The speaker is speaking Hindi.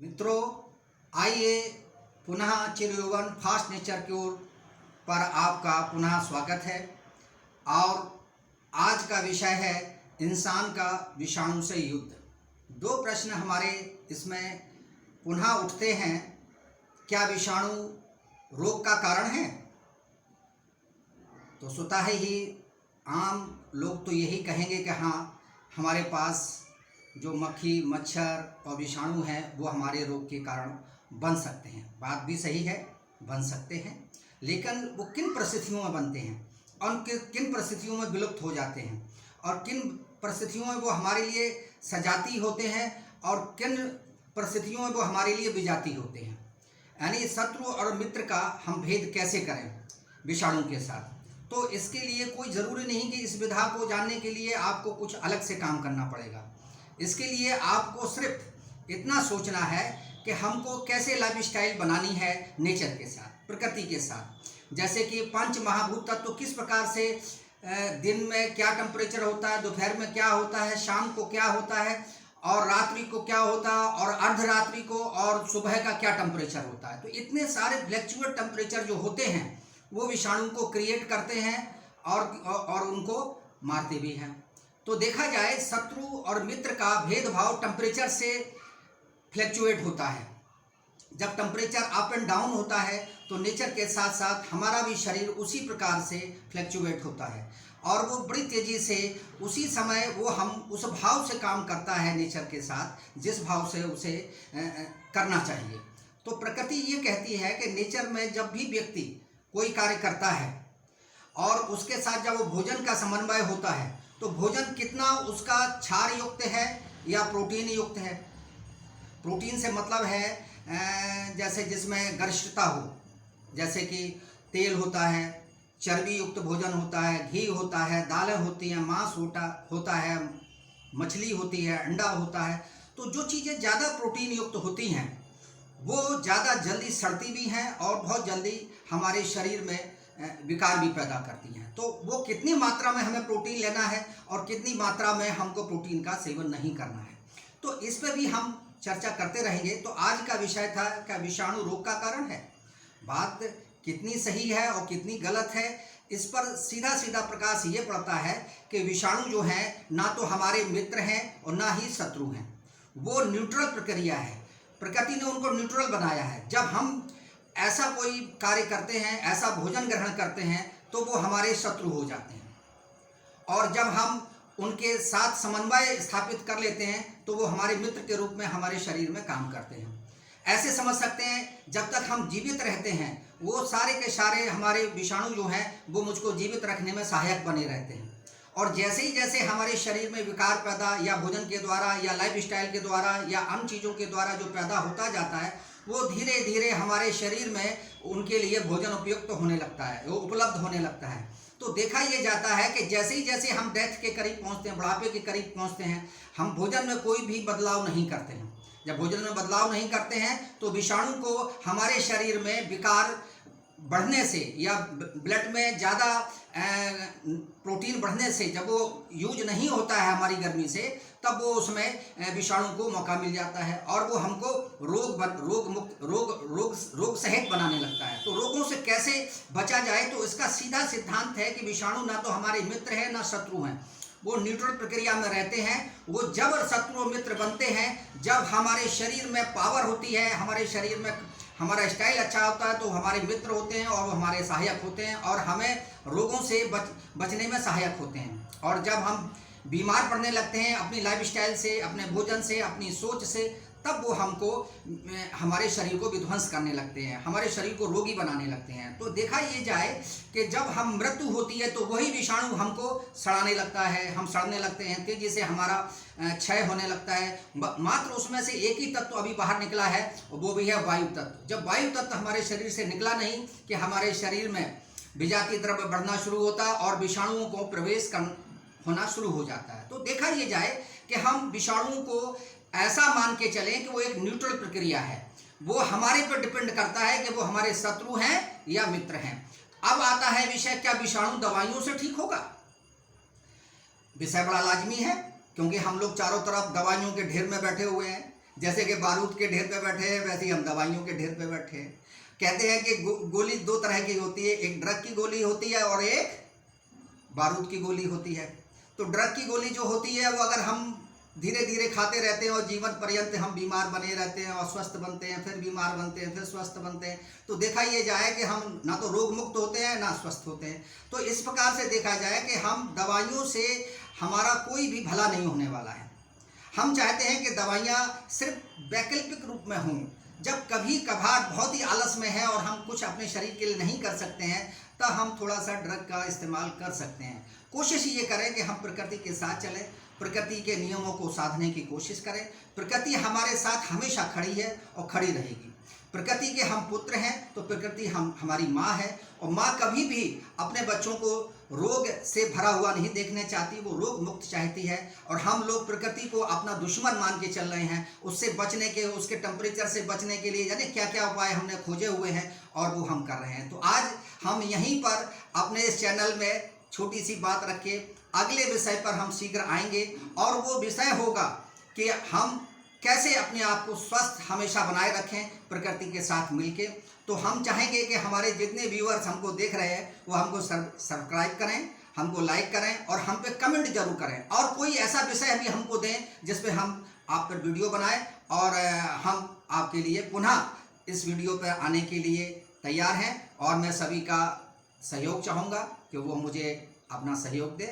मित्रों, आइए पुनः चिरयौवन फास्ट नेचर क्योर पर आपका पुनः स्वागत है। और आज का विषय है इंसान का विषाणु से युद्ध। दो प्रश्न हमारे इसमें पुनः उठते हैं। क्या विषाणु रोग का कारण है? तो स्वतः ही आम लोग तो यही कहेंगे कि हाँ, हमारे पास जो मक्खी, मच्छर और विषाणु हैं वो हमारे रोग के कारण बन सकते हैं। बात भी सही है, बन सकते हैं, लेकिन वो किन परिस्थितियों में बनते हैं और किन परिस्थितियों में विलुप्त हो जाते हैं और किन परिस्थितियों में वो हमारे लिए सजाती होते हैं और किन परिस्थितियों में वो हमारे लिए विजाती होते हैं। यानी शत्रु और मित्र का हम भेद कैसे करें विषाणु के साथ। तो इसके लिए कोई ज़रूरी नहीं कि इस विधा को जानने के लिए आपको कुछ अलग से काम करना पड़ेगा। इसके लिए आपको सिर्फ इतना सोचना है कि हमको कैसे लाइफ स्टाइल बनानी है नेचर के साथ, प्रकृति के साथ। जैसे कि पंच महाभूत तत्व तो किस प्रकार से दिन में क्या टेम्परेचर होता है, दोपहर में क्या होता है, शाम को क्या होता है और रात्रि को क्या होता है और अर्धरात्रि को और सुबह का क्या टेम्परेचर होता है। तो इतने सारे फ्लैक्चुएट टेम्परेचर जो होते हैं वो विषाणु को क्रिएट करते हैं और उनको मारते भी हैं। तो देखा जाए शत्रु और मित्र का भेदभाव टेम्परेचर से फ्लैक्चुएट होता है। जब टेम्परेचर अप एंड डाउन होता है तो नेचर के साथ साथ हमारा भी शरीर उसी प्रकार से फ्लैक्चुएट होता है और वो बड़ी तेज़ी से उसी समय वो हम उस भाव से काम करता है नेचर के साथ जिस भाव से उसे करना चाहिए। तो प्रकृति ये कहती है कि नेचर में जब भी व्यक्ति कोई कार्य करता है और उसके साथ जब वो भोजन का समन्वय होता है तो भोजन कितना उसका क्षार युक्त है या प्रोटीन युक्त है। प्रोटीन से मतलब है जैसे जिसमें गरिष्ठता हो, जैसे कि तेल होता है, चर्बी युक्त भोजन होता है, घी होता है, दालें होती हैं, मांस होता है, मछली होती है, अंडा होता है। तो जो चीज़ें ज़्यादा प्रोटीन युक्त होती हैं वो ज़्यादा जल्दी सड़ती भी हैं और बहुत जल्दी हमारे शरीर में विकार भी पैदा करती हैं। तो वो कितनी मात्रा में हमें प्रोटीन लेना है और कितनी मात्रा में हमको प्रोटीन का सेवन नहीं करना है, तो इस पर भी हम चर्चा करते रहेंगे। तो आज का विषय था क्या विषाणु रोग का कारण है। बात कितनी सही है और कितनी गलत है, इस पर सीधा सीधा प्रकाश ये पड़ता है कि विषाणु जो हैं ना तो हमारे मित्र हैं और ना ही शत्रु हैं। वो न्यूट्रल प्रक्रिया है, प्रकृति ने उनको न्यूट्रल बनाया है। जब हम ऐसा कोई कार्य करते हैं, ऐसा भोजन ग्रहण करते हैं तो वो हमारे शत्रु हो जाते हैं और जब हम उनके साथ समन्वय स्थापित कर लेते हैं तो वो हमारे मित्र के रूप में हमारे शरीर में काम करते हैं। ऐसे समझ सकते हैं जब तक हम जीवित रहते हैं वो सारे के सारे हमारे विषाणु जो हैं वो मुझको जीवित रखने में सहायक बने रहते हैं। और जैसे ही जैसे हमारे शरीर में विकार पैदा या भोजन के द्वारा या लाइफ स्टाइल के द्वारा या अन्य चीज़ों के द्वारा जो पैदा होता जाता है वो धीरे धीरे हमारे शरीर में उनके लिए भोजन उपयुक्त होने लगता है, वो उपलब्ध होने लगता है। तो देखा ये जाता है कि जैसे ही जैसे हम डेथ के करीब पहुंचते हैं, बुढ़ापे के करीब पहुंचते हैं, हम भोजन में कोई भी बदलाव नहीं करते हैं। जब भोजन में बदलाव नहीं करते हैं तो विषाणु को हमारे शरीर में विकार बढ़ने से या ब्लड में ज़्यादा प्रोटीन बढ़ने से जब वो यूज नहीं होता है हमारी गर्मी से, तब वो उसमें विषाणु को मौका मिल जाता है और वो हमको रोग सहित बनाने लगता है। तो रोगों से कैसे बचा जाए, तो इसका सीधा सिद्धांत है कि विषाणु ना तो हमारे मित्र हैं ना शत्रु हैं, वो न्यूट्रल प्रक्रिया में रहते हैं। वो जब शत्रु और मित्र बनते हैं जब हमारे शरीर में पावर होती है, हमारे शरीर में हमारा स्टाइल अच्छा होता है तो हमारे मित्र होते हैं और वो हमारे सहायक होते हैं और हमें रोगों से बचने में सहायक होते हैं। और जब हम बीमार पड़ने लगते हैं अपनी लाइफ स्टाइल से, अपने भोजन से, अपनी सोच से, तब वो हमको हमारे शरीर को विध्वंस करने लगते हैं, हमारे शरीर को रोगी बनाने लगते हैं। तो देखा ये जाए कि जब हम मृत्यु होती है तो वही विषाणु हमको सड़ाने लगता है, हम सड़ने लगते हैं, तेजी से हमारा क्षय होने लगता है। मात्र उसमें से एक ही तत्व अभी बाहर निकला है, वो भी है वायु तत्व। जब वायु तत्व हमारे शरीर से निकला नहीं कि हमारे शरीर में विजातीय द्रव्य बढ़ना शुरू होता है और विषाणुओं को प्रवेश होना शुरू हो जाता है। तो देखा ये जाए कि हम विषाणुओं को ऐसा मान के चलें कि वो एक न्यूट्रल प्रक्रिया है, वो हमारे पर डिपेंड करता है कि वो हमारे शत्रु हैं या मित्र हैं। अब आता है विषय, क्या विषाणु दवाइयों से ठीक होगा। विषय बड़ा लाजमी है क्योंकि हम लोग चारों तरफ दवाइयों के ढेर में बैठे हुए हैं। जैसे कि बारूद के ढेर पे बैठे हैं, वैसे ही हम दवाइयों के ढेर पे बैठे हैं। कहते हैं कि गोली दो तरह की होती है, एक ड्रग की गोली होती है और एक बारूद की गोली होती है। तो ड्रग की गोली जो होती है वो अगर हम धीरे धीरे खाते रहते हैं और जीवन पर्यंत हम बीमार बने रहते हैं और स्वस्थ बनते हैं, फिर बीमार बनते हैं, फिर स्वस्थ बनते हैं, तो देखा ये जाए कि हम ना तो रोग मुक्त होते हैं ना स्वस्थ होते हैं। तो इस प्रकार से देखा जाए कि हम दवाइयों से हमारा कोई भी भला नहीं होने वाला है। हम चाहते हैं कि दवाइयाँ सिर्फ वैकल्पिक रूप में हों। जब कभी कभार बहुत ही आलस में है और हम कुछ अपने शरीर के लिए नहीं कर सकते हैं, तब हम थोड़ा सा ड्रग का इस्तेमाल कर सकते हैं। कोशिश ये करें कि हम प्रकृति के साथ चलें, प्रकृति के नियमों को साधने की कोशिश करें। प्रकृति हमारे साथ हमेशा खड़ी है और खड़ी रहेगी। प्रकृति के हम पुत्र हैं तो प्रकृति हमारी माँ है, और माँ कभी भी अपने बच्चों को रोग से भरा हुआ नहीं देखने चाहती, वो रोग मुक्त चाहती है। और हम लोग प्रकृति को अपना दुश्मन मान के चल रहे हैं। उससे बचने के, उसके टेम्परेचर से बचने के लिए जाने क्या क्या उपाय हमने खोजे हुए हैं और वो हम कर रहे हैं। तो आज हम यहीं पर अपने इस चैनल में छोटी सी बात रख के अगले विषय पर हम शीघ्र आएंगे, और वो विषय होगा कि हम कैसे अपने आप को स्वस्थ हमेशा बनाए रखें प्रकृति के साथ मिलके। तो हम चाहेंगे कि हमारे जितने व्यूअर्स हमको देख रहे हैं वो हमको सब्सक्राइब करें, हमको लाइक करें और हम पे कमेंट जरूर करें, और कोई ऐसा विषय भी हमको दें जिस पे हम आप पर वीडियो बनाएं, और हम आपके लिए पुनः इस वीडियो पर आने के लिए तैयार हैं। और मैं सभी का सहयोग चाहूँगा कि वो मुझे अपना सहयोग दें।